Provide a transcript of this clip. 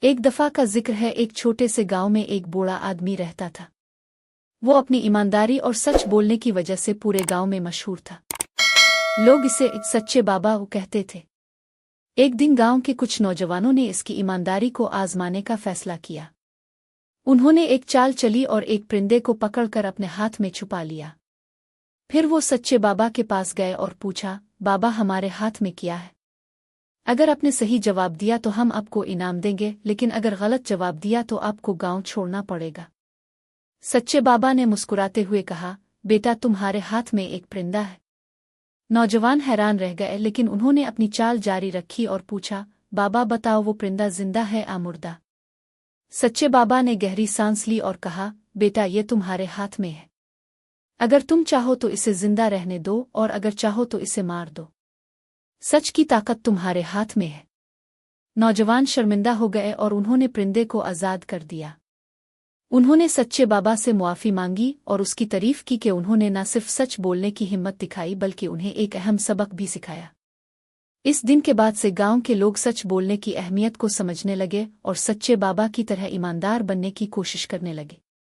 ایک دفعہ کا ذکر ہے، ایک چھوٹے سے گاؤں میں ایک بوڑھا آدمی رہتا تھا۔ وہ اپنی ایمانداری اور سچ بولنے کی وجہ سے پورے گاؤں میں مشہور تھا۔ لوگ اسے سچے بابا کہتے تھے۔ ایک دن گاؤں کے کچھ نوجوانوں نے اس کی ایمانداری کو آزمانے کا فیصلہ کیا۔ انہوں نے ایک چال چلی اور ایک پرندے کو پکڑ کر اپنے ہاتھ میں چھپا لیا۔ پھر وہ سچے بابا کے پاس گئے اور پوچھا، بابا ہمارے ہاتھ میں کیا ہے؟ اگر آپ نے صحیح جواب دیا تو ہم آپ کو انعام دیں گے، لیکن اگر غلط جواب دیا تو آپ کو گاؤں چھوڑنا پڑے گا۔ سچے بابا نے مسکراتے ہوئے کہا، بیٹا تمہارے ہاتھ میں ایک پرندہ ہے۔ نوجوان حیران رہ گئے، لیکن انہوں نے اپنی چال جاری رکھی اور پوچھا، بابا بتاؤ وہ پرندہ زندہ ہے یا مردہ؟ سچے بابا نے گہری سانس لی اور کہا، بیٹا یہ تمہارے ہاتھ میں ہے۔ اگر تم چاہو تو اسے زندہ رہنے دو اور اگر چاہو تو اسے مار دو۔ سچ کی طاقت تمہارے ہاتھ میں ہے۔ نوجوان شرمندہ ہو گئے اور انہوں نے پرندے کو آزاد کر دیا۔ انہوں نے سچے بابا سے معافی مانگی اور اس کی تعریف کی کہ انہوں نے نہ صرف سچ بولنے کی ہمت دکھائی بلکہ انہیں ایک اہم سبق بھی سکھایا۔ اس دن کے بعد سے گاؤں کے لوگ سچ بولنے کی اہمیت کو سمجھنے لگے اور سچے بابا کی طرح ایماندار بننے کی کوشش کرنے لگے۔